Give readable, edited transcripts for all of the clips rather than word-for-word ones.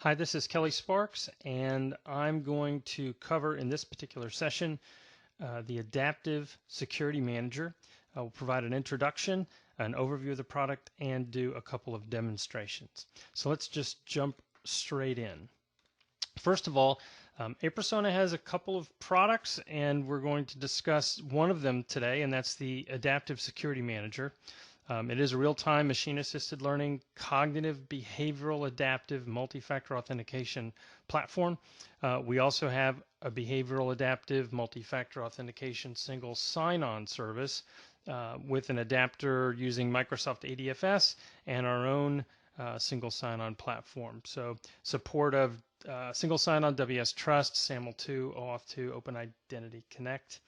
Hi, this is Kelly Sparks, and I'm going to cover in this particular session the Adaptive Security Manager. I will provide an introduction, an overview of the product, and do a couple of demonstrations. So let's just jump straight in. First of all, aPersona has a couple of products, and we're going to discuss one of them today, and that's the Adaptive Security Manager. It is a real-time machine-assisted learning, cognitive, behavioral, adaptive, multi-factor authentication platform. We also have a behavioral, adaptive, multi-factor authentication single sign-on service with an adapter using Microsoft ADFS and our own single sign-on platform. So support of single sign-on, WS Trust, SAML2, OAuth2, Open Identity Connect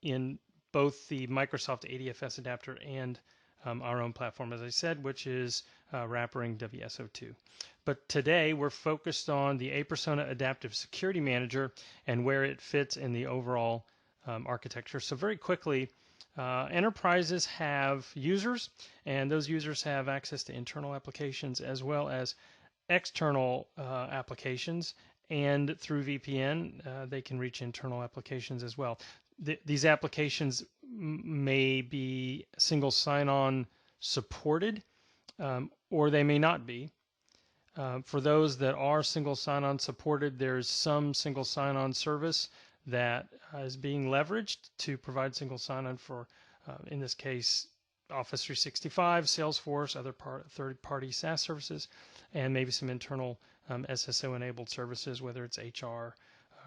in both the Microsoft ADFS adapter and our own platform, as I said, which is wrappering WSO2. But today we're focused on the aPersona Adaptive Security Manager and where it fits in the overall architecture. So very quickly, enterprises have users, and those users have access to internal applications as well as external applications, and through VPN they can reach internal applications as well. These applications may be single sign-on supported, or they may not be. For those that are single sign-on supported, there's some single sign-on service that is being leveraged to provide single sign-on for, in this case, Office 365, Salesforce, other third-party SaaS services, and maybe some internal SSO-enabled services, whether it's HR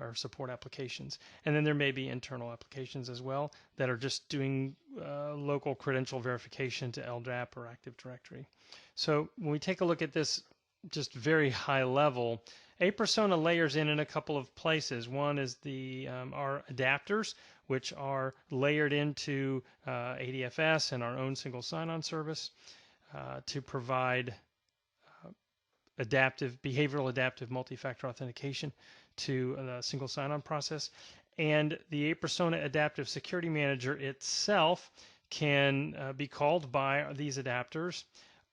or support applications. And then there may be internal applications as well that are just doing local credential verification to LDAP or Active Directory. So when we take a look at this just very high level, aPersona layers in a couple of places. One is our adapters, which are layered into ADFS and our own single sign-on service to provide behavioral adaptive multi-factor authentication to a single sign-on process. And the aPersona Adaptive Security Manager itself can be called by these adapters,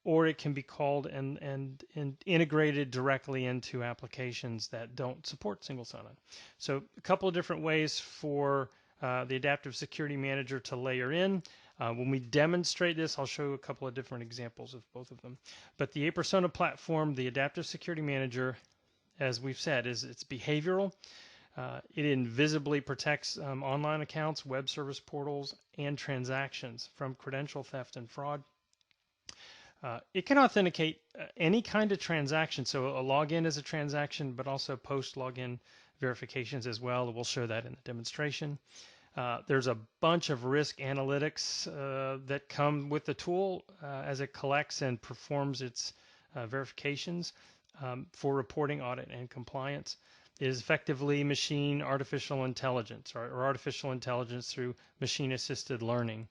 or it can be called and integrated directly into applications that don't support single sign-on. So a couple of different ways for the Adaptive Security Manager to layer in. When we demonstrate this, I'll show you a couple of different examples of both of them. But the aPersona platform, the Adaptive Security Manager, as we've said, it's behavioral. It invisibly protects online accounts, web service portals, and transactions from credential theft and fraud. It can authenticate any kind of transaction. So a login is a transaction, but also post-login verifications as well. We'll show that in the demonstration. There's a bunch of risk analytics that come with the tool as it collects and performs its verifications for reporting, audit, and compliance. It is effectively artificial intelligence, or artificial intelligence through machine-assisted learning.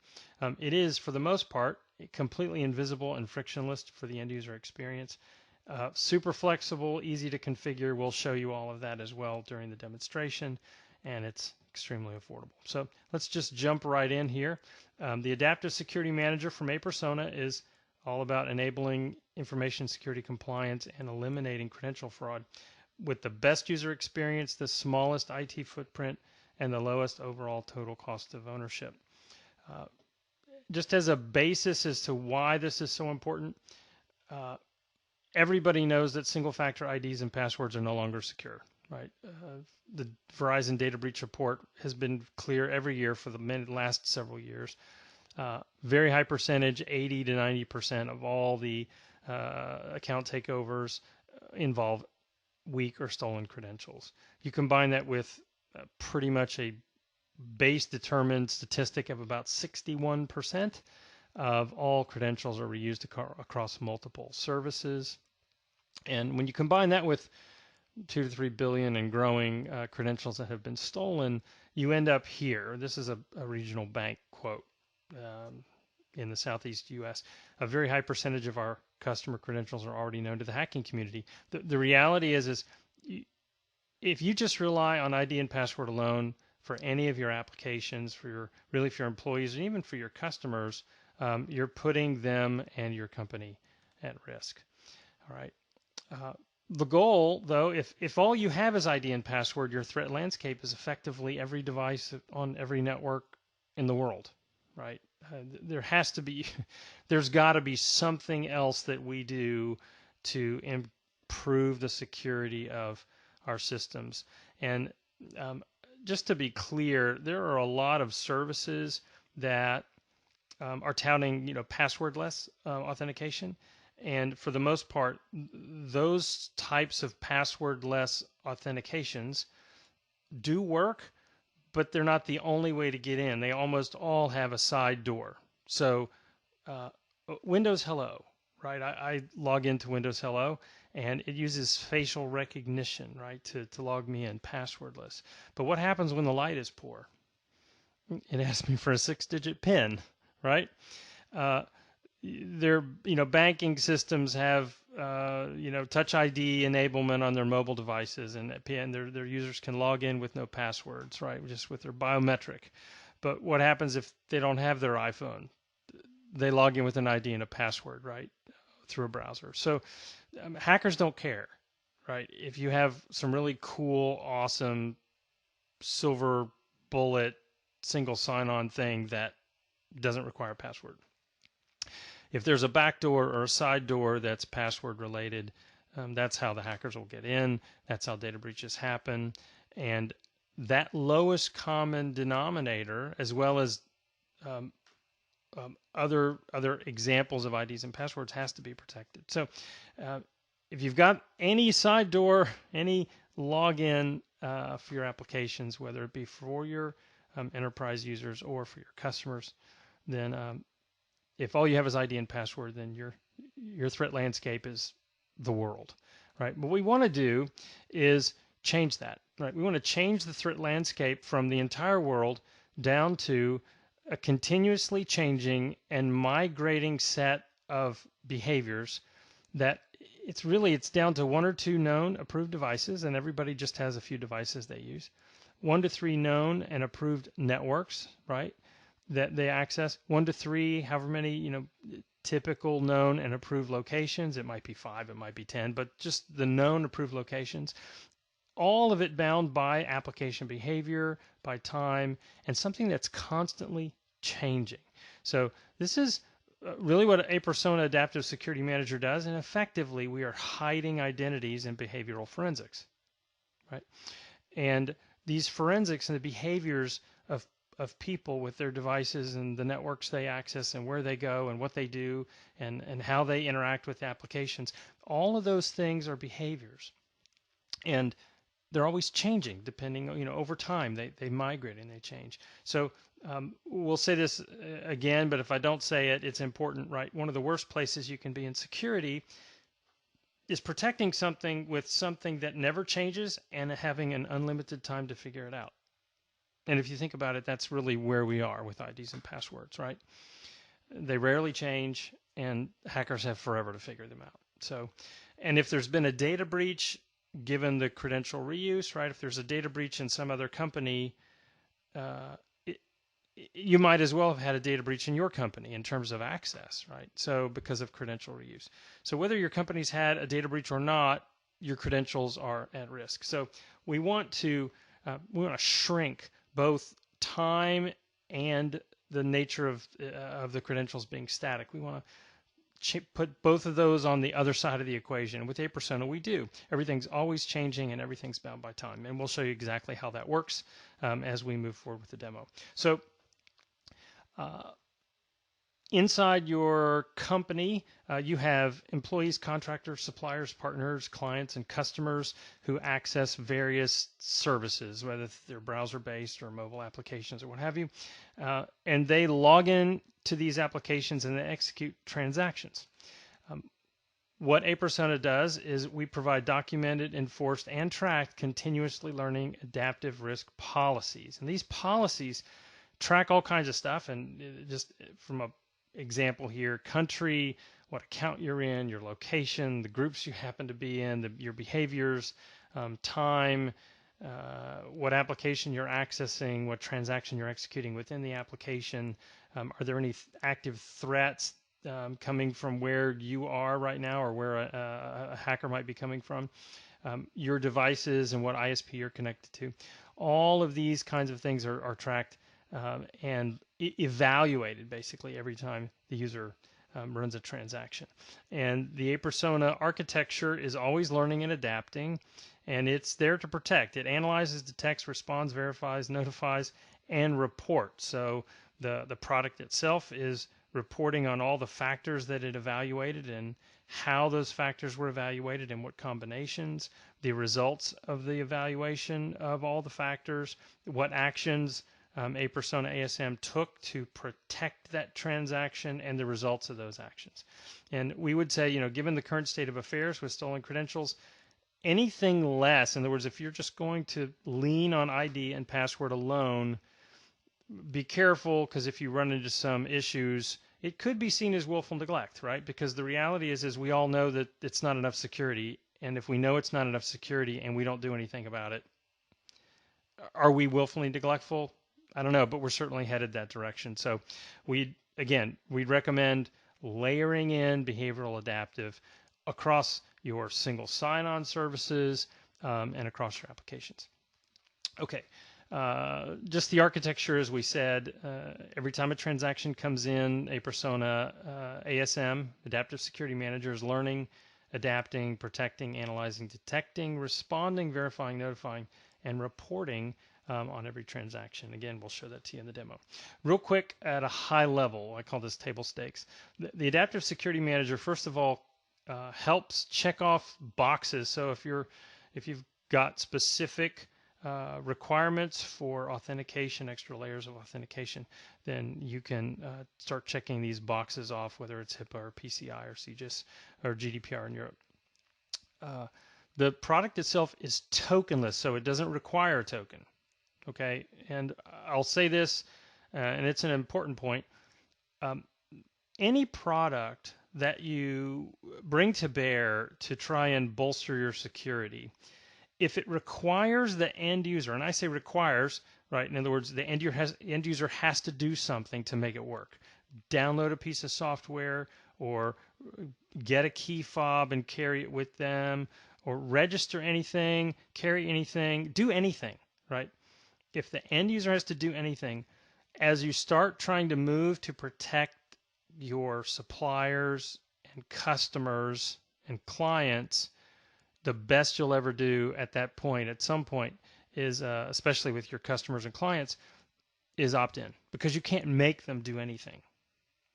It is, for the most part, completely invisible and frictionless for the end-user experience. Super flexible, easy to configure. We'll show you all of that as well during the demonstration, and it's extremely affordable. So let's just jump right in here. The Adaptive Security Manager from aPersona is all about enabling information security compliance and eliminating credential fraud with the best user experience, the smallest IT footprint, and the lowest overall total cost of ownership. Just as a basis as to why this is so important, everybody knows that single-factor IDs and passwords are no longer secure, right? The Verizon data breach report has been clear every year for the last several years. Very high percentage, 80 to 90% of all the account takeovers involve weak or stolen credentials. You combine that with pretty much a base determined statistic of about 61% of all credentials are reused across multiple services. And when you combine that with 2 to 3 billion and growing credentials that have been stolen, you end up here. This is a regional bank quote in the Southeast U.S. A very high percentage of our customer credentials are already known to the hacking community. The reality is if you just rely on ID and password alone for any of your applications, for your employees, and even for your customers, you're putting them and your company at risk. All right. The goal, though, if all you have is ID and password, your threat landscape is effectively every device on every network in the world, right? There has to be, there's got to be something else that we do to improve the security of our systems. And um, just to be clear, there are a lot of services that are touting, passwordless authentication. And for the most part, those types of passwordless authentications do work, but they're not the only way to get in. They almost all have a side door. So uh, Windows Hello, right? I log into Windows Hello, and it uses facial recognition, right, to log me in passwordless. But what happens when the light is poor? It asks me for a 6-digit PIN, right? Uh, their banking systems have Touch ID enablement on their mobile devices, and their users can log in with no passwords, right, just with their biometric. But what happens if they don't have their iPhone? They log in with an ID and a password, right, through a browser. So hackers don't care, right? If you have some really cool, awesome silver bullet single sign-on thing that doesn't require a password. If there's a backdoor or a side door that's password related, that's how the hackers will get in. That's how data breaches happen. And that lowest common denominator, as well as um, other examples of IDs and passwords, has to be protected. So if you've got any side door, any login for your applications, whether it be for your enterprise users or for your customers, then if all you have is ID and password, then your threat landscape is the world, right? What we want to do is change that, right? We want to change the threat landscape from the entire world down to a continuously changing and migrating set of behaviors that it's down to 1 or 2 known approved devices, and everybody just has a few devices they use. 1 to 3 known and approved networks, right, that they access. 1 to 3, however many, typical known and approved locations. It might be 5, it might be 10, but just the known approved locations. All of it bound by application behavior, by time, and something that's constantly changing. So this is really what aPersona Adaptive Security Manager does, and effectively we are hiding identities in behavioral forensics, right? And these forensics and the behaviors of people with their devices and the networks they access and where they go and what they do and how they interact with applications, all of those things are behaviors. And they're always changing depending, over time. They migrate and they change. So we'll say this again, but if I don't say it, it's important, right? One of the worst places you can be in security is protecting something with something that never changes and having an unlimited time to figure it out. And if you think about it, that's really where we are with IDs and passwords, right? They rarely change, and hackers have forever to figure them out. So, and if there's been a data breach, given the credential reuse, right? If there's a data breach in some other company, you might as well have had a data breach in your company in terms of access, right? So because of credential reuse. So whether your company's had a data breach or not, your credentials are at risk. So we want to shrink both time and the nature of the credentials being static. We want to put both of those on the other side of the equation. With aPersona, we do. Everything's always changing and everything's bound by time. And we'll show you exactly how that works as we move forward with the demo. So inside your company, you have employees, contractors, suppliers, partners, clients, and customers who access various services, whether they're browser-based or mobile applications or what have you. And they log in to these applications and they execute transactions. What aPersona does is we provide documented, enforced, and tracked continuously learning adaptive risk policies. And these policies track all kinds of stuff. And just from a example here, country, what account you're in, your location, the groups you happen to be in, your behaviors, time, what application you're accessing, what transaction you're executing within the application. Are there any active threats coming from where you are right now or where a hacker might be coming from, your devices and what ISP you're connected to. All of these kinds of things are tracked and evaluated basically every time the user runs a transaction. And the aPersona architecture is always learning and adapting, and it's there to protect. It analyzes, detects, responds, verifies, notifies, and reports. So the product itself is reporting on all the factors that it evaluated and how those factors were evaluated and what combinations, the results of the evaluation of all the factors, what actions aPersona ASM took to protect that transaction, and the results of those actions. And we would say, given the current state of affairs with stolen credentials, anything less, in other words, if you're just going to lean on ID and password alone, be careful, because if you run into some issues, it could be seen as willful neglect, right? Because the reality is we all know that it's not enough security, and if we know it's not enough security and we don't do anything about it, are we willfully neglectful? I don't know, but we're certainly headed that direction. So we'd recommend layering in behavioral adaptive across your single sign-on services and across your applications. Okay, just the architecture, as we said, every time a transaction comes in, aPersona ASM, Adaptive Security Manager, is learning, adapting, protecting, analyzing, detecting, responding, verifying, notifying, and reporting on every transaction. Again, we'll show that to you in the demo. Real quick, at a high level, I call this table stakes. The Adaptive Security Manager, first of all, helps check off boxes. So if you've got specific requirements for authentication, extra layers of authentication, then you can start checking these boxes off, whether it's HIPAA or PCI or CGIS or GDPR in Europe. The product itself is tokenless, so it doesn't require a token. Okay, and I'll say this, and it's an important point. Any product that you bring to bear to try and bolster your security, if it requires the end user, and I say requires, right? In other words, the end user has to do something to make it work. Download a piece of software, or get a key fob and carry it with them, or register anything, carry anything, do anything, right? If the end user has to do anything, as you start trying to move to protect your suppliers and customers and clients, the best you'll ever do at that point, at some point, is, especially with your customers and clients, is opt in, because you can't make them do anything.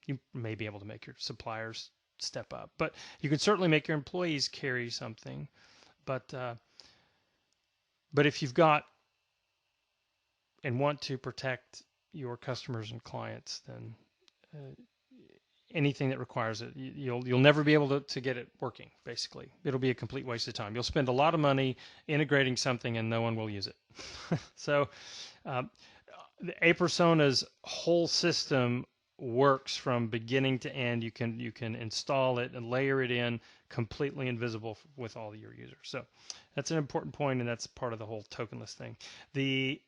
You may be able to make your suppliers step up, but you can certainly make your employees carry something. But if you've got and want to protect your customers and clients, then anything that requires it, you'll never be able to get it working, basically. It'll be a complete waste of time. You'll spend a lot of money integrating something and no one will use it. So the aPersona's whole system works from beginning to end. You can install it and layer it in completely invisible with all your users. So that's an important point, and that's part of the whole tokenless thing. The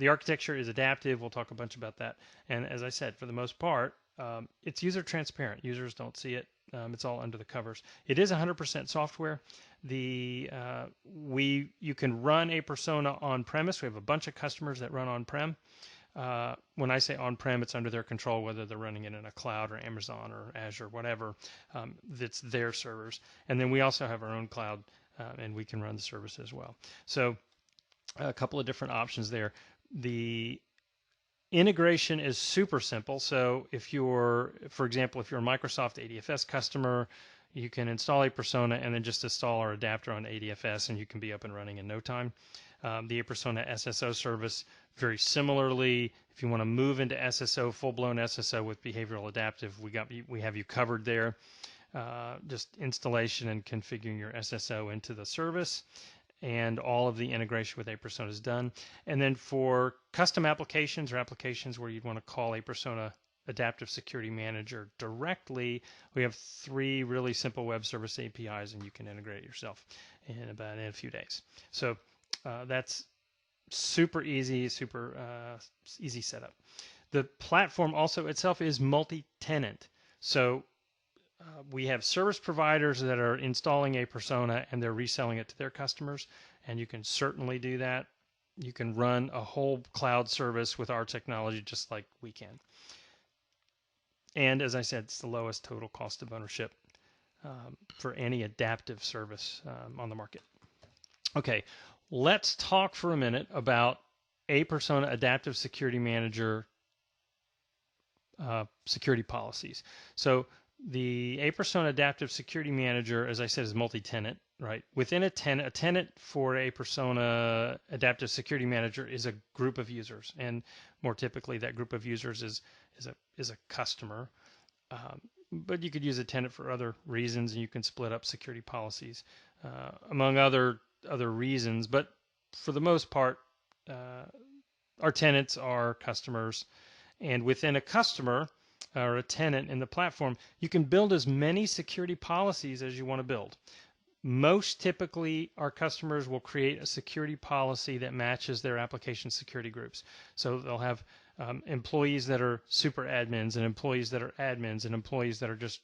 architecture is adaptive. We'll talk a bunch about that. And as I said, for the most part, it's user transparent. Users don't see it. It's all under the covers. It is 100% software. You can run aPersona on-premise. We have a bunch of customers that run on-prem. When I say on-prem, it's under their control, whether they're running it in a cloud or Amazon or Azure, whatever. That's their servers. And then we also have our own cloud, and we can run the service as well. So a couple of different options there. The integration is super simple. So for example, if you're a Microsoft ADFS customer, you can install aPersona and then just install our adapter on ADFS, and you can be up and running in no time. The aPersona SSO service, very similarly, if you want to move into SSO, full-blown SSO with behavioral adaptive, we have you covered there. Just installation and configuring your SSO into the service, and all of the integration with aPersona is done. And then for custom applications or applications where you'd want to call aPersona Adaptive Security Manager directly, we have 3 really simple web service APIs, and you can integrate it yourself in a few days. So that's super easy setup. The platform also itself is multi-tenant. So we have service providers that are installing aPersona and they're reselling it to their customers, and you can certainly do that. You can run a whole cloud service with our technology just like we can. And as I said, it's the lowest total cost of ownership for any adaptive service on the market. Okay, let's talk for a minute about aPersona Adaptive Security Manager security policies. So the aPersona Adaptive Security Manager, as I said, is multi-tenant, right? Within a tenant for aPersona Adaptive Security Manager is a group of users, and more typically, that group of users is a customer. But you could use a tenant for other reasons, and you can split up security policies among other reasons. But for the most part, our tenants are customers. And within a customer or a tenant in the platform, you can build as many security policies as you want to build. Most typically, our customers will create a security policy that matches their application security groups. So they'll have employees that are super admins and employees that are admins and employees that are just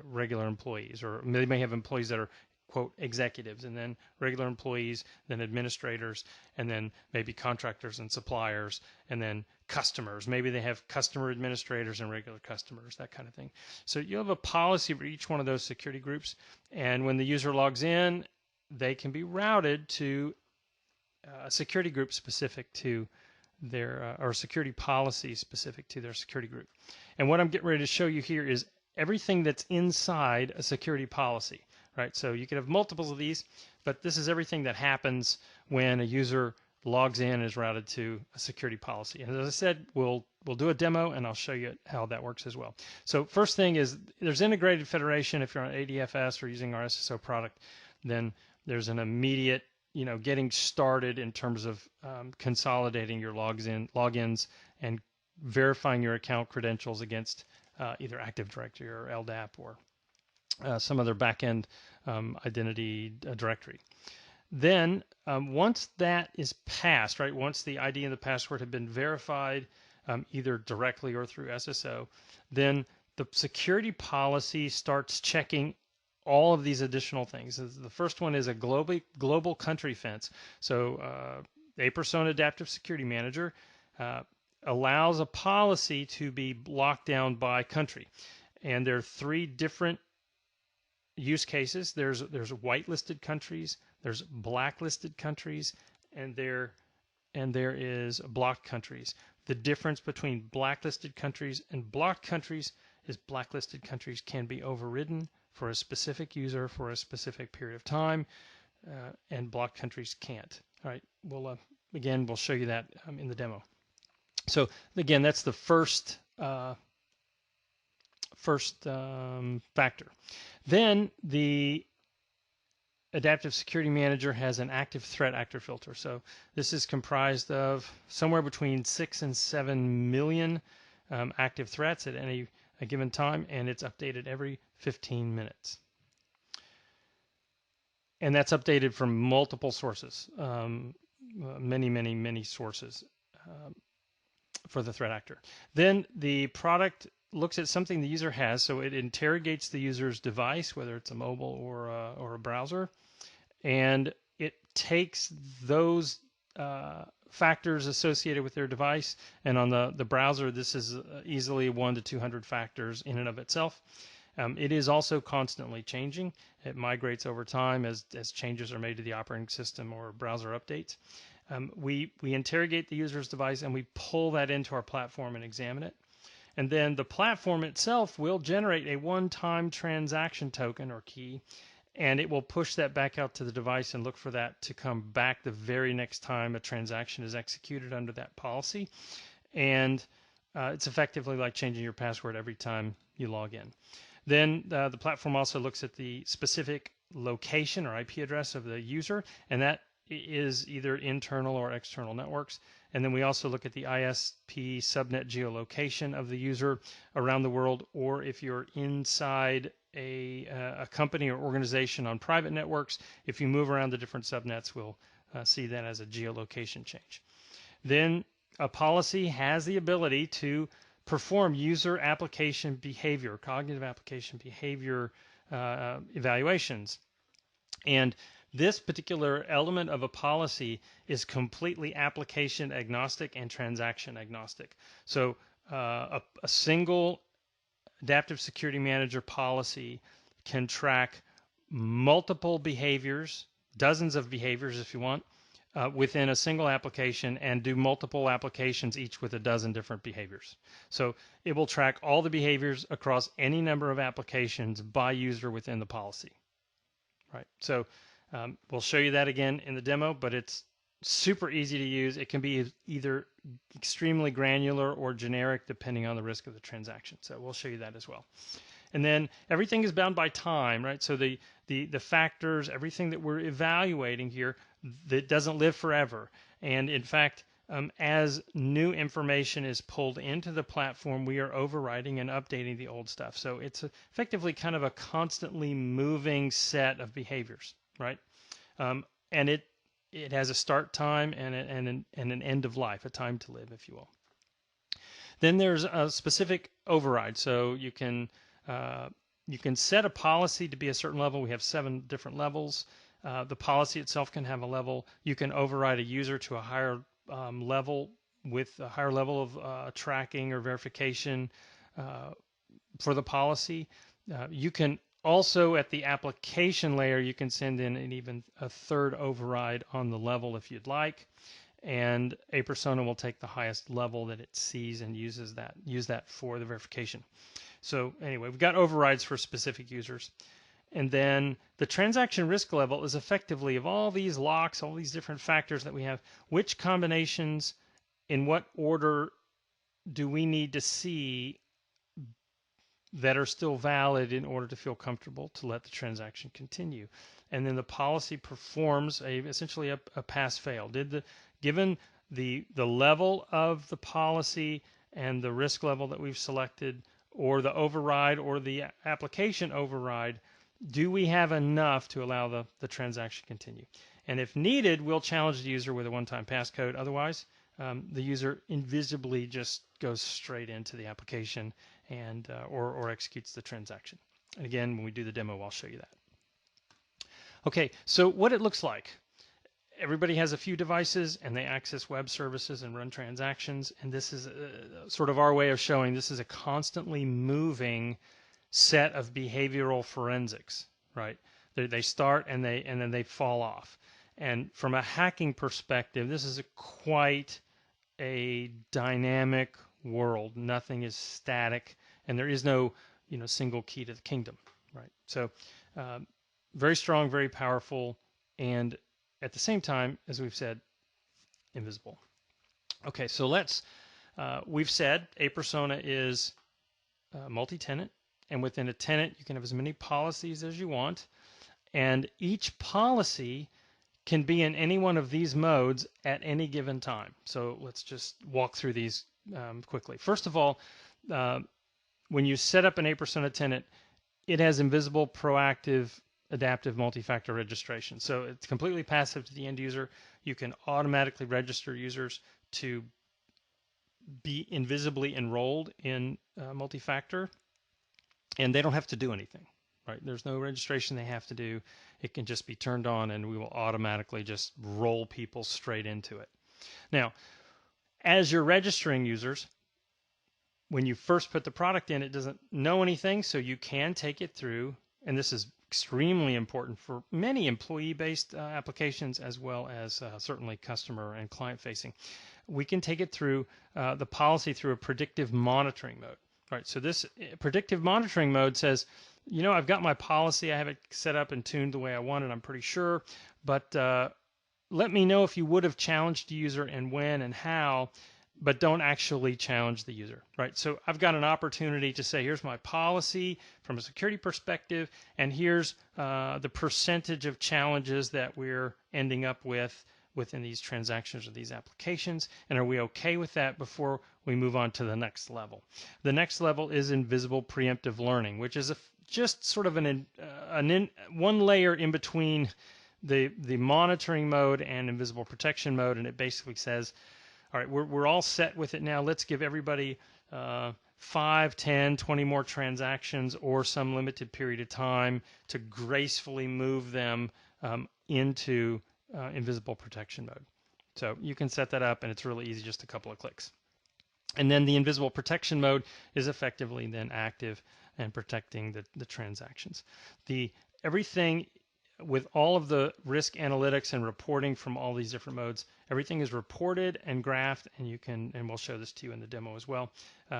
regular employees, or they may have employees that are quote executives, and then regular employees, then administrators, and then maybe contractors and suppliers, and then customers. Maybe they have customer administrators and regular customers, that kind of thing. So you have a policy for each one of those security groups, and when the user logs in, they can be routed to a security group specific to their or security policy specific to their security group. And what I'm getting ready to show you here is everything that's inside a security policy. Right, so you can have multiples of these, but this is everything that happens when a user logs in and is routed to a security policy. And as I said, we'll do a demo, and I'll show you how that works as well. So first thing is there's integrated federation. If you're on ADFS or using our SSO product, then there's an immediate, getting started in terms of consolidating your logins and verifying your account credentials against either Active Directory or LDAP or some other backend identity directory. Then once that is passed, right, once the ID and the password have been verified either directly or through SSO, then the security policy starts checking all of these additional things. The first one is a global country fence. So aPersona Adaptive Security Manager allows a policy to be locked down by country. And there are 3 different use cases. There's whitelisted countries, there's blacklisted countries, and there is blocked countries. The difference between blacklisted countries and blocked countries is blacklisted countries can be overridden for a specific user for a specific period of time, and blocked countries can't. All right, we'll show you that in the demo. So again, that's the first factor. Then the Adaptive Security Manager has an active threat actor filter. So this is comprised of somewhere between 6 and 7 million active threats at any given time, and it's updated every 15 minutes. And that's updated from multiple sources, many sources for the threat actor. Then the product looks at something the user has, so it interrogates the user's device, whether it's a mobile or a browser, and it takes those factors associated with their device, and on the browser, this is easily 100 to 200 factors in and of itself. It is also constantly changing. It migrates over time as changes are made to the operating system or browser updates. We interrogate the user's device, and we pull that into our platform and examine it. And then the platform itself will generate a one-time transaction token or key, and it will push that back out to the device and look for that to come back the very next time a transaction is executed under that policy. And it's effectively like changing your password every time you log in. Then the platform also looks at the specific location or IP address of the user, and that is either internal or external networks. And then we also look at the ISP subnet geolocation of the user around the world, or if you're inside a company or organization on private networks, if you move around the different subnets, we'll see that as a geolocation change. Then a policy has the ability to perform user application behavior, cognitive application behavior evaluations. And this particular element of a policy is completely application agnostic and transaction agnostic. So a single adaptive security manager policy can track multiple behaviors, dozens of behaviors if you want, within a single application, and do multiple applications, each with a dozen different behaviors. So it will track all the behaviors across any number of applications by user within the policy. Right. So we'll show you that again in the demo, but it's super easy to use. It can be either extremely granular or generic depending on the risk of the transaction. So we'll show you that as well. And then everything is bound by time, right? So the factors, everything that we're evaluating here, that doesn't live forever. And in fact, as new information is pulled into the platform, we are overriding and updating the old stuff. So it's effectively kind of a constantly moving set of behaviors, right? And it has a start time and an end of life, a time to live, if you will. Then there's a specific override. So you can set a policy to be a certain level. We have 7 different levels. The policy itself can have a level. You can override a user to a higher level with a higher level of tracking or verification for the policy. You can also, at the application layer, you can send in an even a third override on the level if you'd like. And aPersona will take the highest level that it sees and use that for the verification. So anyway, we've got overrides for specific users. And then the transaction risk level is effectively of all these locks, all these different factors that we have, which combinations, in what order do we need to see that are still valid in order to feel comfortable to let the transaction continue. And then the policy performs essentially a pass-fail. Given the level of the policy and the risk level that we've selected, or the override or the application override, do we have enough to allow the transaction to continue? And if needed, we'll challenge the user with a one-time passcode. Otherwise, the user invisibly just goes straight into the application and or executes the transaction. And again, when we do the demo, I'll show you that. Okay, so what it looks like. Everybody has a few devices and they access web services and run transactions. And this is sort of our way of showing this is a constantly moving set of behavioral forensics, right? They start and then they fall off. And from a hacking perspective, this is quite a dynamic world. Nothing is static, and there is no single key to the kingdom, right? So very strong, very powerful, and at the same time, as we've said, invisible. Okay, so we've said aPersona is multi-tenant, and within a tenant, you can have as many policies as you want, and each policy can be in any one of these modes at any given time. So let's just walk through these quickly. First of all, when you set up an aPersona tenant, it has invisible, proactive, adaptive multi-factor registration. So it's completely passive to the end user. You can automatically register users to be invisibly enrolled in multi-factor, and they don't have to do anything, right? There's no registration they have to do. It can just be turned on, and we will automatically just roll people straight into it. Now, as you're registering users, when you first put the product in, it doesn't know anything, so you can take it through, and this is extremely important for many employee-based applications as well as certainly customer and client-facing. We can take it through the policy through a predictive monitoring mode. Right, so this predictive monitoring mode says, I've got my policy, I have it set up and tuned the way I want it, I'm pretty sure, but let me know if you would have challenged the user and when and how, but don't actually challenge the user, right? So I've got an opportunity to say, here's my policy from a security perspective, and here's the percentage of challenges that we're ending up with within these transactions or these applications, and are we okay with that before we move on to the next level? The next level is invisible preemptive learning, which is just sort of one layer in between the monitoring mode and invisible protection mode, and it basically says, all right, we're all set with it now. Let's give everybody 5, 10, 20 more transactions or some limited period of time to gracefully move them into invisible protection mode. So you can set that up, and it's really easy, just a couple of clicks. And then the invisible protection mode is effectively then active and protecting the transactions. Everything with all of the risk analytics and reporting from all these different modes, everything is reported and graphed, and we'll show this to you in the demo as well,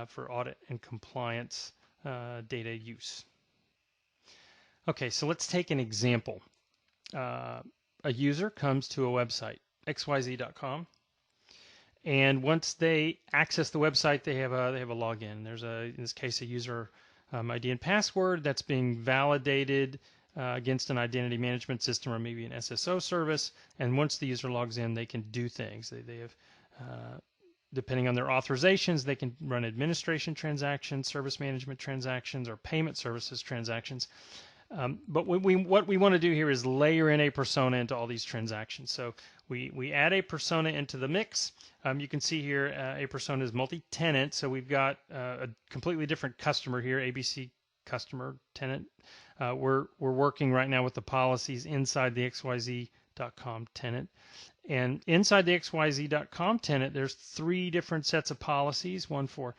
for audit and compliance data use. Okay, so let's take an example. A user comes to a website, xyz.com, and once they access the website, they have a login. There's in this case, a user ID and password that's being validated against an identity management system or maybe an SSO service. And once the user logs in, they can do things. They have, depending on their authorizations, they can run administration transactions, service management transactions, or payment services transactions. But what we want to do here is layer in aPersona into all these transactions. So we add aPersona into the mix. You can see here aPersona is multi-tenant, so we've got a completely different customer here, ABC customer tenant. We're working right now with the policies inside the xyz.com tenant. And inside the xyz.com tenant, there's 3 different sets of policies, one for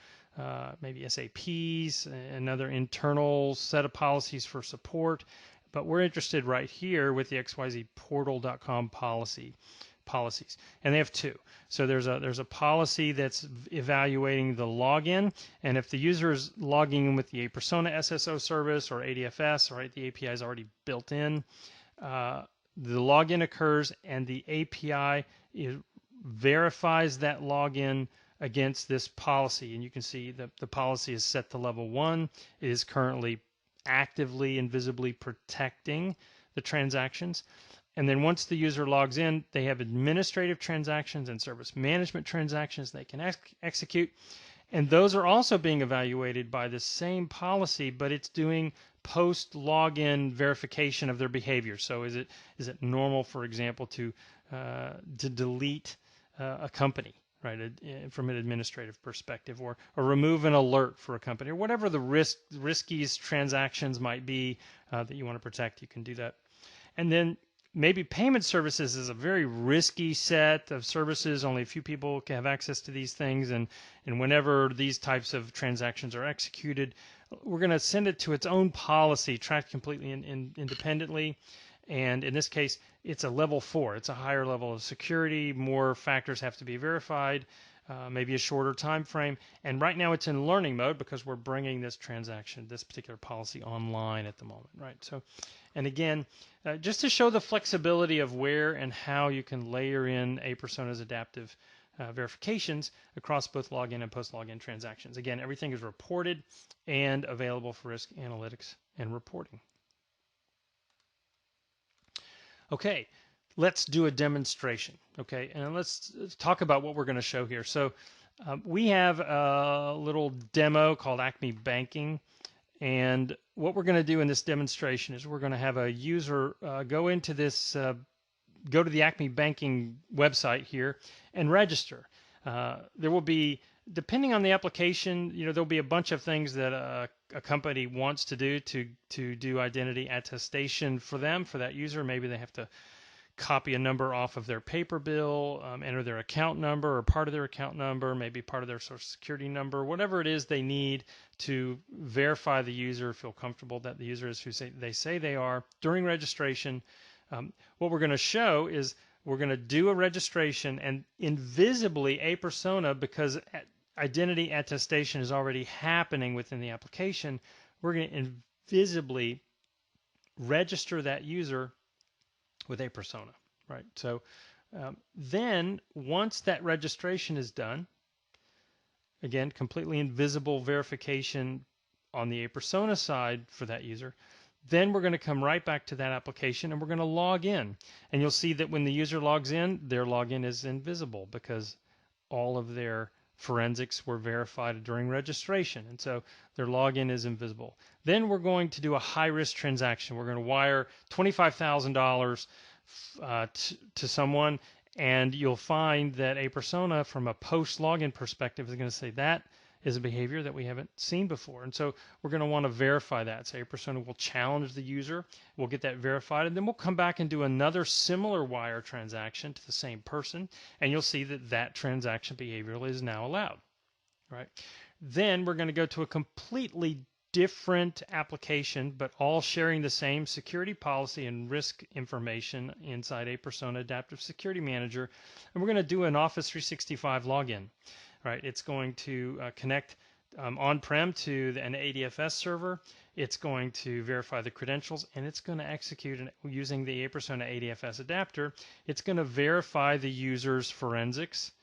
maybe SAPs, another internal set of policies for support. But we're interested right here with the xyzportal.com policies, and they have 2. So there's a policy that's evaluating the login, and if the user is logging in with the aPersona SSO service or ADFS, right, the API is already built in, the login occurs, and the API verifies that login against this policy. And you can see that the policy is set to level 1. It is currently actively and visibly protecting the transactions. And then once the user logs in, they have administrative transactions and service management transactions they can execute. And those are also being evaluated by the same policy, but it's doing post-login verification of their behavior. So is it normal, for example, to delete a company, right, from an administrative perspective, or remove an alert for a company, or whatever the riskiest transactions might be that you want to protect, you can do that. And then maybe payment services is a very risky set of services. Only a few people can have access to these things, and whenever these types of transactions are executed, we're going to send it to its own policy, tracked completely independently. And in this case, it's a level 4. It's a higher level of security. More factors have to be verified, maybe a shorter time frame. And right now it's in learning mode because we're bringing this particular policy online at the moment, right? So, and again, just to show the flexibility of where and how you can layer in aPersona's adaptive verifications across both login and post-login transactions. Again, everything is reported and available for risk analytics and reporting. Okay, let's do a demonstration. Okay, and let's talk about what we're going to show here. So we have a little demo called Acme Banking, and what we're going to do in this demonstration is we're going to have a user go into this, go to the Acme Banking website here and register. There will be, depending on the application, there'll be a bunch of things that a company wants to do to do identity attestation for that user. Maybe they have to copy a number off of their paper bill, enter their account number or part of their account number, maybe part of their social security number, whatever it is they need to verify the user, feel comfortable that the user is who they say they are during registration. What we're going to show is we're going to do a registration, and invisibly aPersona, because identity attestation is already happening within the application, we're going to invisibly register that user with aPersona, right? So then once that registration is done, again, completely invisible verification on the aPersona side for that user, then we're going to come right back to that application and we're going to log in. And you'll see that when the user logs in, their login is invisible because all of their forensics were verified during registration, and so their login is invisible. Then we're going to do a high-risk transaction. We're going to wire $25,000 to someone, and you'll find that aPersona, from a post-login perspective, is going to say that is a behavior that we haven't seen before. And so we're going to want to verify that. So aPersona will challenge the user. We'll get that verified, and then we'll come back and do another similar wire transaction to the same person, and you'll see that that transaction behavior is now allowed. Right? Then we're going to go to a completely different application, but all sharing the same security policy and risk information inside aPersona Adaptive Security Manager. And we're going to do an Office 365 login. Right? It's going to connect on-prem to an ADFS server. It's going to verify the credentials, and it's going to execute using the aPersona ADFS adapter. It's going to verify the user's forensics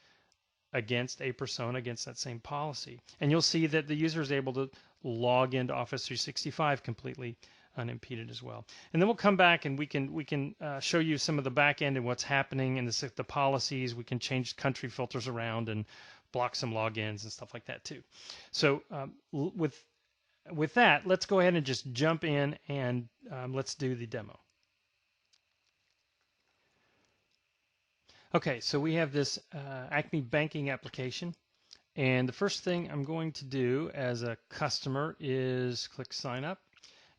against aPersona, against that same policy. And you'll see that the user is able to log into Office 365 completely unimpeded as well. And then we'll come back and we can show you some of the back end and what's happening and the policies. We can change country filters around and block some logins and stuff like that too. So with that, let's go ahead and just jump in and let's do the demo. Okay, so we have this Acme banking application, and the first thing I'm going to do as a customer is click sign up,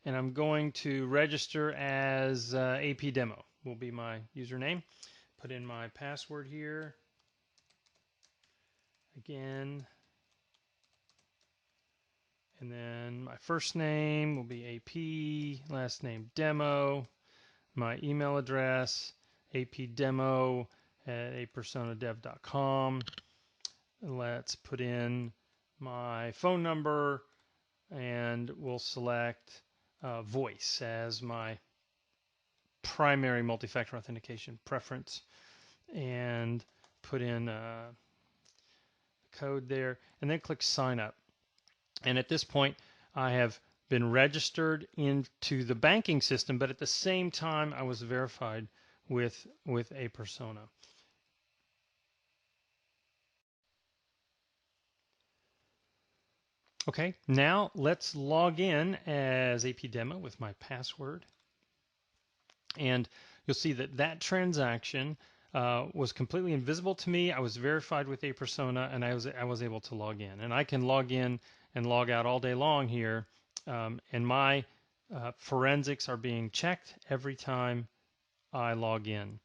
and I'm going to register as AP Demo will be my username. Put in my password here again, and then my first name will be AP, last name Demo, my email address apdemo@apersonadev.com. Let's put in my phone number, and we'll select voice as my primary multi-factor authentication preference, and put in code there, and then click sign up. And at this point, I have been registered into the banking system, but at the same time, I was verified with aPersona. Okay, now let's log in as AP Demo with my password. And you'll see that that transaction was completely invisible to me. I was verified with aPersona, and I was able to log in. And I can log in and log out all day long here, and my forensics are being checked every time I log in,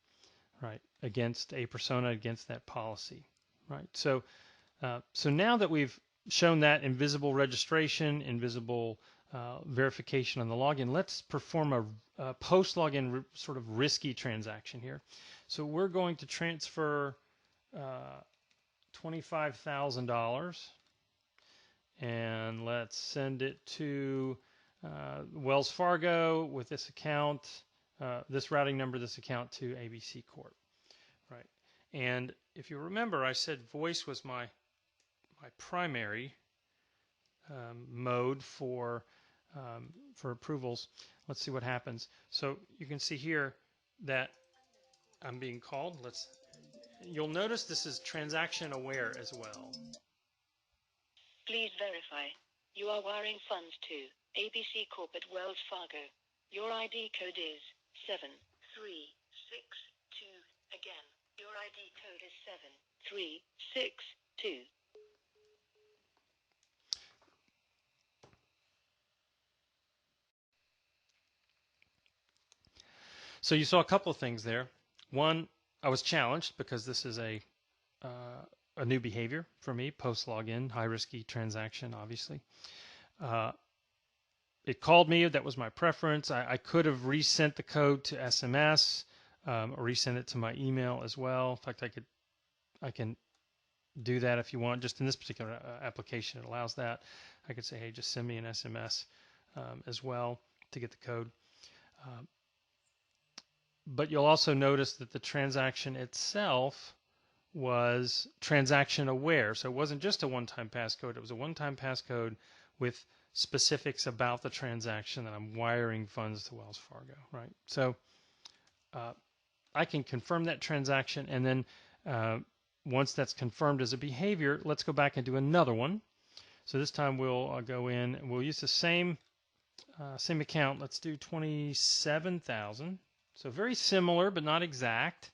right, against aPersona, against that policy, right? So now that we've shown that invisible registration, invisible verification on the login, let's perform a post-login sort of risky transaction here. So we're going to transfer $25,000, and let's send it to Wells Fargo with this account, this routing number, this account to ABC Corp. Right. And if you remember, I said voice was my primary mode for approvals. Let's see what happens. So you can see here that I'm being called. You'll notice this is transaction aware as well. Please verify. You are wiring funds to ABC Corp at Wells Fargo. Your ID code is 7362. Again, your ID code is 7362. So you saw a couple of things there. One, I was challenged because this is a new behavior for me, post-login, high-risky transaction, obviously. It called me. That was my preference. I could have resent the code to SMS or resent it to my email as well. In fact, I can do that if you want. Just in this particular application, it allows that. I could say, hey, just send me an SMS as well to get the code. But you'll also notice that the transaction itself was transaction aware. So it wasn't just a one-time passcode. It was a one-time passcode with specifics about the transaction that I'm wiring funds to Wells Fargo, right? So I can confirm that transaction, and then once that's confirmed as a behavior, let's go back and do another one. So this time we'll go in and we'll use the same account. Let's do 27,000. So very similar, but not exact.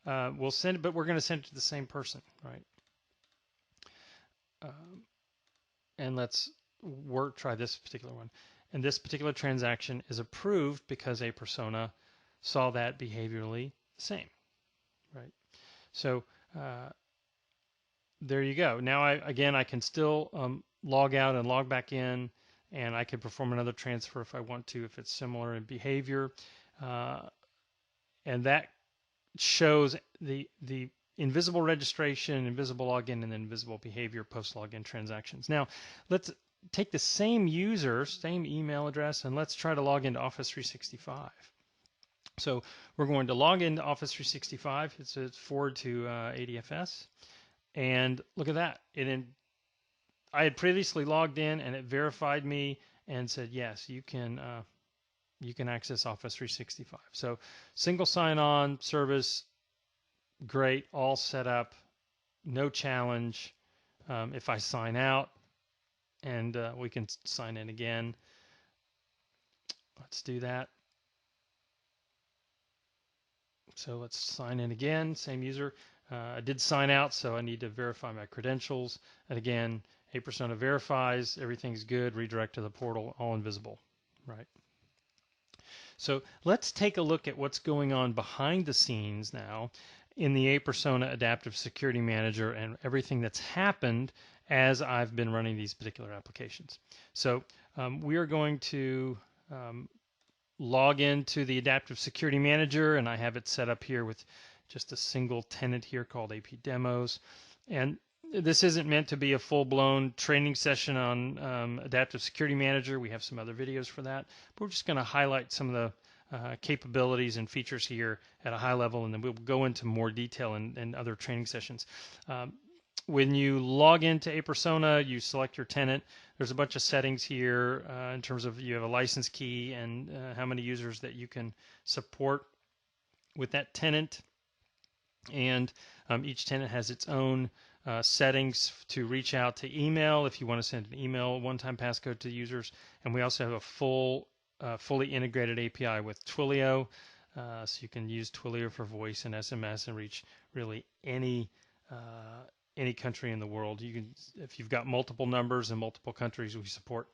We'll send it, but we're going to send it to the same person, right? and let's try this particular one. And this particular transaction is approved because aPersona saw that behaviorally the same, right? So there you go. Now, I can still log out and log back in, and I can perform another transfer if I want to, if it's similar in behavior. And that shows the invisible registration, invisible login, and then invisible behavior post-login transactions. Now, let's take the same user, same email address, and let's try to log into Office 365. So we're going to log into Office 365. It's forward to ADFS. And look at that. I had previously logged in, and it verified me and said, yes, you can access Office 365. So single sign-on service, great, all set up, no challenge. If I sign out, and we can sign in again. Let's do that. So let's sign in again, same user. I did sign out, so I need to verify my credentials. And again, aPersona verifies, everything's good, redirect to the portal, all invisible, right? So let's take a look at what's going on behind the scenes now in the aPersona Adaptive Security Manager and everything that's happened as I've been running these particular applications. So we are going to log into the Adaptive Security Manager, and I have it set up here with just a single tenant here called AP Demos. And this isn't meant to be a full-blown training session on Adaptive Security Manager. We have some other videos for that. But we're just going to highlight some of the capabilities and features here at a high level, and then we'll go into more detail in other training sessions. When you log into aPersona, you select your tenant. There's a bunch of settings here in terms of you have a license key and how many users that you can support with that tenant. And each tenant has its own settings to reach out to email if you want to send an email one-time passcode to users. And we also have a fully integrated API with Twilio, so you can use Twilio for voice and SMS and reach really any country in the world. You can, if you've got multiple numbers in multiple countries, we support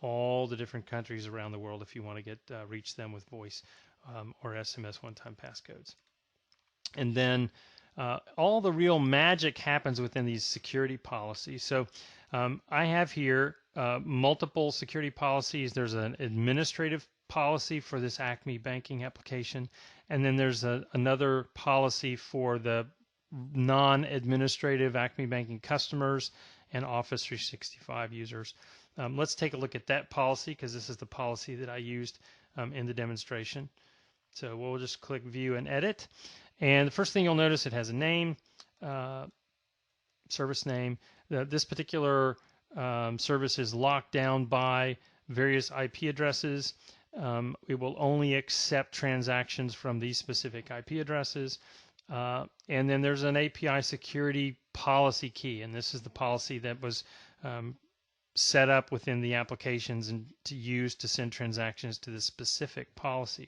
all the different countries around the world if you want to get reach them with voice or SMS one-time passcodes. And then all the real magic happens within these security policies. So I have here multiple security policies. There's an administrative policy for this Acme banking application, and then there's another policy for the non-administrative Acme banking customers and Office 365 users. Let's take a look at that policy because this is the policy that I used in the demonstration. So we'll just click View and Edit. And the first thing you'll notice, it has a name, service name. This particular service is locked down by various IP addresses. It will only accept transactions from these specific IP addresses. And then there's an API security policy key, and this is the policy that was set up within the applications and to use to send transactions to this specific policy.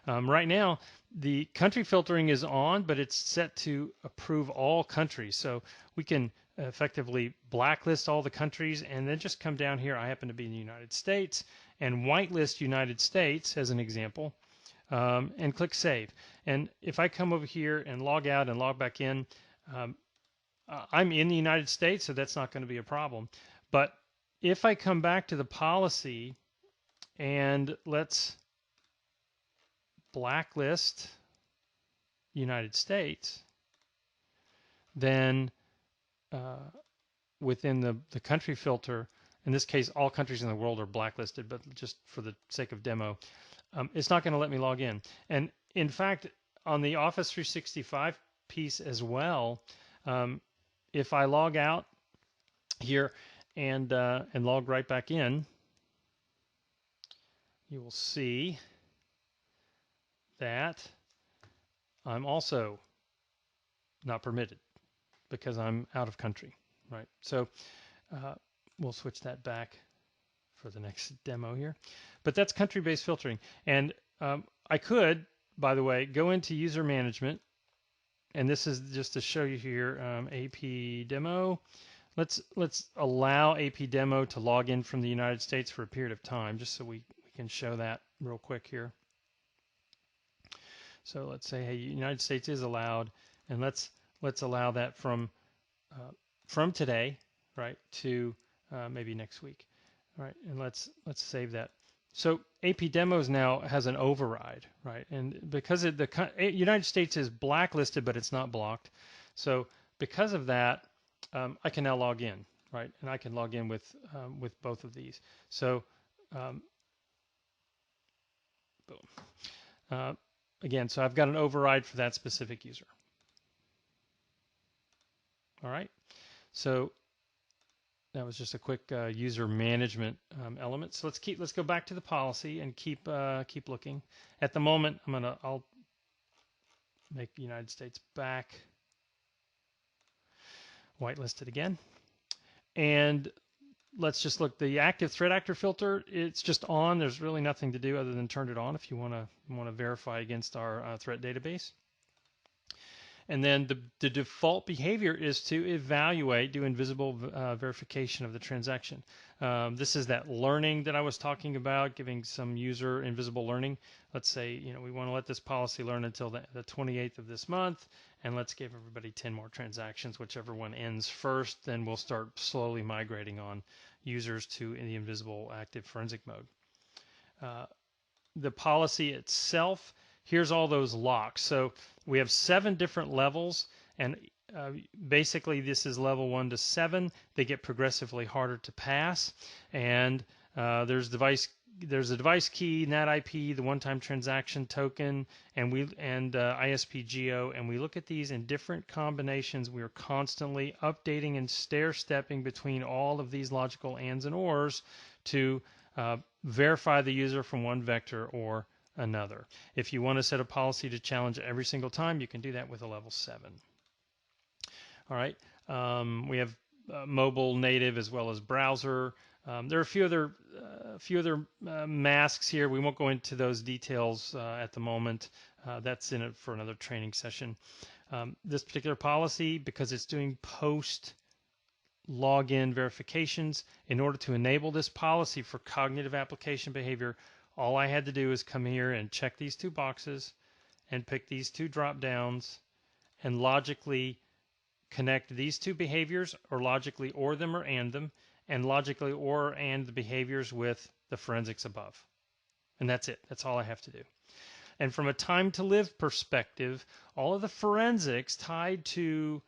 Right now, the country filtering is on, but it's set to approve all countries. So we can effectively blacklist all the countries and then just come down here. I happen to be in the United States and whitelist United States as an example and click Save. And if I come over here and log out and log back in, I'm in the United States, so that's not going to be a problem. But if I come back to the policy and let's blacklist United States, then within the country filter, in this case, all countries in the world are blacklisted, but just for the sake of demo, it's not going to let me log in. And in fact, on the Office 365 piece as well, if I log out here and log right back in, you will see that I'm also not permitted because I'm out of country, right? So we'll switch that back for the next demo here. But that's country-based filtering. And I could, by the way, go into user management, and this is just to show you here, AP demo. let's allow APDemo to log in from the United States for a period of time, just so we can show that real quick here. So let's say, hey, United States is allowed, and let's allow that from today, right, to maybe next week, all right, and let's save that. So APDemos now has an override, right, and because the United States is blacklisted, but it's not blocked, so because of that, I can now log in, right, and I can log in with both of these. So boom. Again, so I've got an override for that specific user. All right, so that was just a quick user management element. So let's go back to the policy and keep looking. At the moment, I'll make the United States back whitelisted again, and let's just look. The active threat actor filter, it's just on. There's really nothing to do other than turn it on if you want to verify against our threat database. And then the default behavior is to evaluate, do invisible verification of the transaction. This is that learning that I was talking about, giving some user invisible learning. Let's say, we want to let this policy learn until the 28th of this month, and let's give everybody 10 more transactions, whichever one ends first, then we'll start slowly migrating on users to the invisible active forensic mode. The policy itself, here's all those locks. So we have 7 different levels, and basically this is level 1 to 7. They get progressively harder to pass, and there's a device key, NAT IP, the one-time transaction token, and ISP-GEO, and we look at these in different combinations. We are constantly updating and stair-stepping between all of these logical ands and ors to verify the user from one vector or another. If you want to set a policy to challenge every single time, you can do that with a level 7. All right, we have mobile, native, as well as browser. There are a few other masks here. We won't go into those details at the moment. That's in it for another training session. This particular policy, because it's doing post login verifications, in order to enable this policy for cognitive application behavior, all I had to do is come here and check these 2 boxes and pick these 2 drop downs and logically connect these 2 behaviors, or logically OR them or AND them, and logically OR or AND the behaviors with the forensics above. And that's it. That's all I have to do. And from a time to live perspective, all of the forensics tied to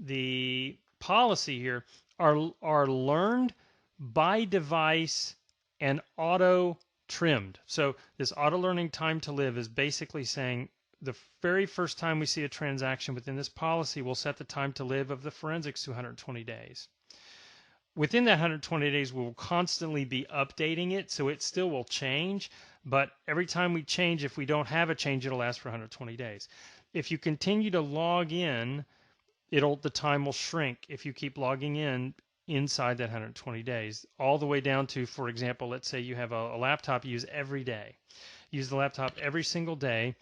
the policy here are learned by device and auto trimmed. So this auto learning time to live is basically saying the very first time we see a transaction within this policy, we'll set the time to live of the forensics to 120 days. Within that 120 days, we'll constantly be updating it, so it still will change, but every time we change, if we don't have a change, it'll last for 120 days. If you continue to log in, the time will shrink if you keep logging in inside that 120 days, all the way down to, for example, let's say you have a laptop you use every day. Use the laptop every single day.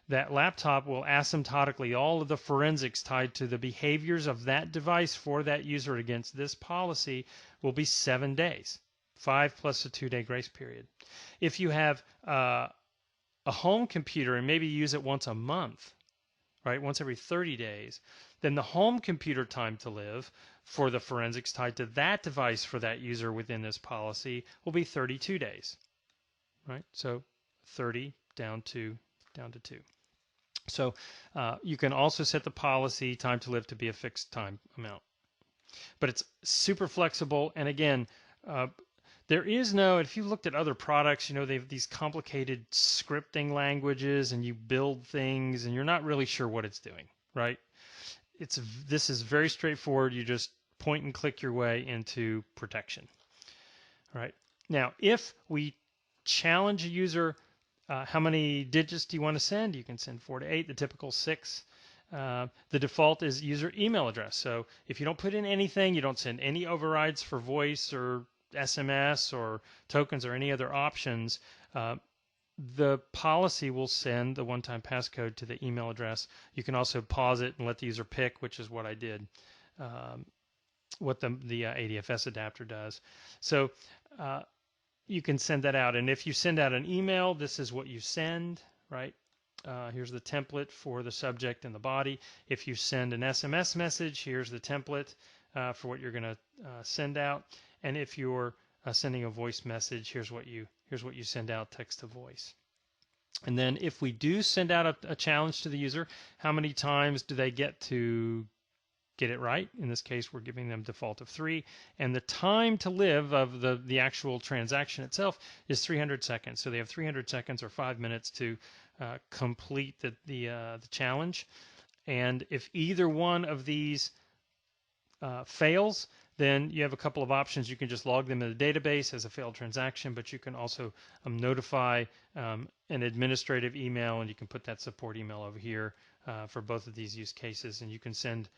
That laptop will asymptotically, all of the forensics tied to the behaviors of that device for that user against this policy will be 7 days, 5 plus a 2-day grace period. If you have a home computer and maybe use it once a month, right, once every 30 days, then the home computer time to live for the forensics tied to that device for that user within this policy will be 32 days, right? So 30 down to 2. So you can also set the policy time to live to be a fixed time amount. But it's super flexible, and again, there is no, if you looked at other products, they have these complicated scripting languages, and you build things, and you're not really sure what it's doing, right? This is very straightforward. You just point and click your way into protection. All right. Now, if we challenge a user, how many digits do you want to send? You can send 4 to 8, the typical 6. The default is user email address. So if you don't put in anything, you don't send any overrides for voice or SMS or tokens or any other options, the policy will send the one-time passcode to the email address. You can also pause it and let the user pick, which is what I did. what the ADFS adapter does. So you can send that out. And if you send out an email, this is what you send, right? Here's the template for the subject and the body. If you send an SMS message, here's the template for what you're going to send out. And if you're sending a voice message, here's what you send out, text to voice. And then if we do send out a challenge to the user, how many times do they get to get it right? In this case, we're giving them default of 3. And the time to live of the actual transaction itself is 300 seconds. So they have 300 seconds or 5 minutes to complete the challenge. And if either one of these fails, then you have a couple of options. You can just log them in the database as a failed transaction, but you can also notify an administrative email, and you can put that support email over here for both of these use cases, and you can send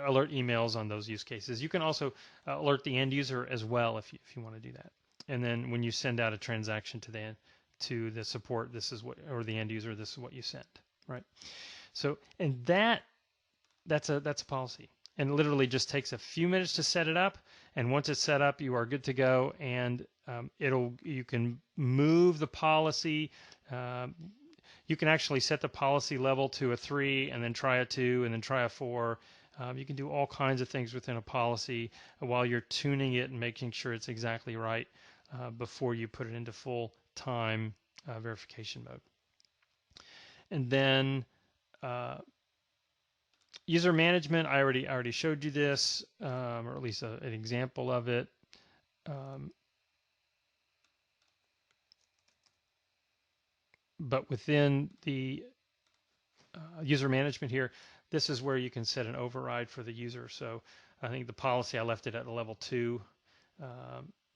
alert emails on those use cases. You can also alert the end user as well if you want to do that. And then when you send out a transaction to the support, this is what, or the end user, this is what you send, right? So, and that's a policy, and it literally just takes a few minutes to set it up. And once it's set up, you are good to go. And you can move the policy. You can actually set the policy level to a 3, and then try a 2, and then try a 4. You can do all kinds of things within a policy while you're tuning it and making sure it's exactly right before you put it into full time verification mode. And then user management, I already showed you this, or at least an example of it. But within the user management here, this is where you can set an override for the user. So I think the policy, I left it at a level 2,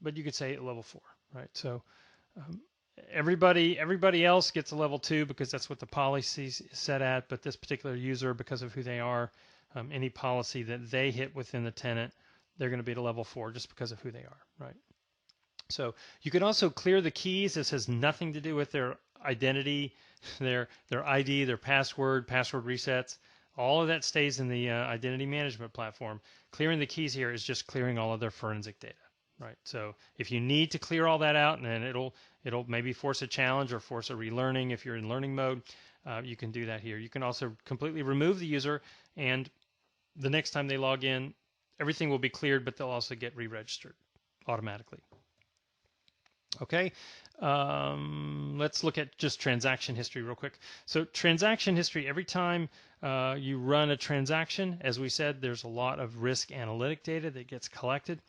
but you could say at level 4, right? So everybody else gets a level 2 because that's what the policy is set at, but this particular user, because of who they are, any policy that they hit within the tenant, they're going to be at a level 4 just because of who they are, right? So you can also clear the keys. This has nothing to do with their identity, their ID, their password resets. All of that stays in the identity management platform. Clearing the keys here is just clearing all of their forensic data, right? So if you need to clear all that out, and then it'll maybe force a challenge or force a relearning if you're in learning mode, you can do that here. You can also completely remove the user, and the next time they log in, everything will be cleared, but they'll also get re-registered automatically. Okay, let's look at just transaction history real quick. So transaction history, every time you run a transaction, as we said, there's a lot of risk analytic data that gets collected.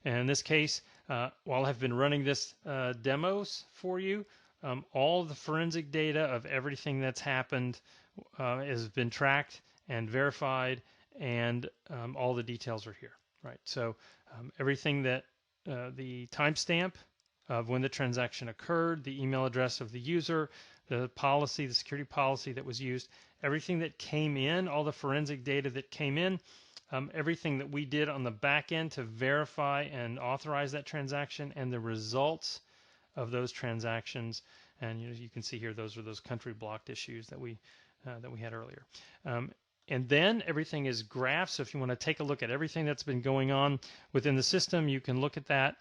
And in this case, while I've been running this demos for you, all the forensic data of everything that's happened has been tracked and verified, and all the details are here, right? So everything that the timestamp of when the transaction occurred, the email address of the user, the policy, the security policy that was used, everything that came in, all the forensic data that came in, everything that we did on the back end to verify and authorize that transaction, and the results of those transactions. And you can see here those are those country blocked issues that we had earlier. And then everything is graphed. So if you want to take a look at everything that's been going on within the system, you can look at that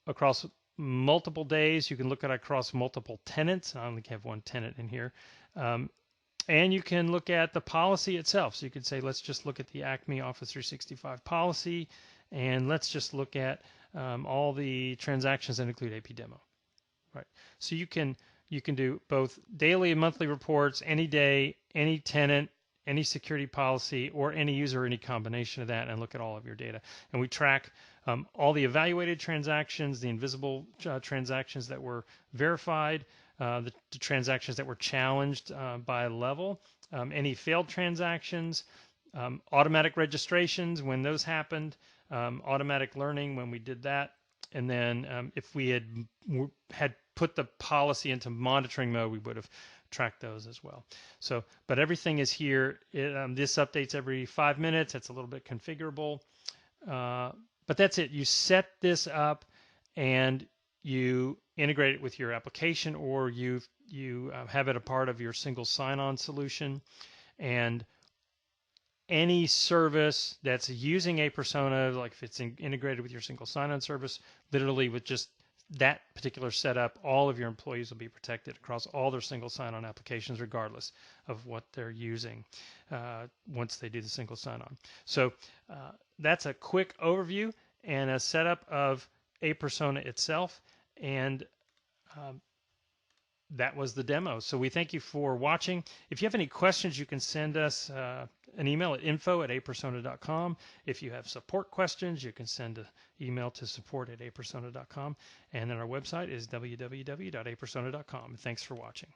across multiple days. You can look at it across multiple tenants. I only have one tenant in here. And you can look at the policy itself. So you could say, let's just look at the Acme Office 365 policy, and let's just look at all the transactions that include AP Demo. Right. So you can do both daily and monthly reports, any day, any tenant, any security policy, or any user, any combination of that, and look at all of your data. And we track all the evaluated transactions, the invisible transactions that were verified, the transactions that were challenged by level, any failed transactions, automatic registrations when those happened, automatic learning when we did that, and then if we had put the policy into monitoring mode, we would have tracked those as well. So, but everything is here. This updates every 5 minutes. It's a little bit configurable, but that's it. You set this up and you integrate it with your application, or you have it a part of your single sign-on solution, and any service that's using aPersona, like if it's integrated with your single sign-on service, literally with just that particular setup, all of your employees will be protected across all their single sign-on applications, regardless of what they're using once they do the single sign-on. So that's a quick overview and a setup of aPersona itself, and that was the demo. So we thank you for watching. If you have any questions, you can send us an email at info@apersona.com. If you have support questions, you can send an email to support@apersona.com. And then our website is www.apersona.com. Thanks for watching.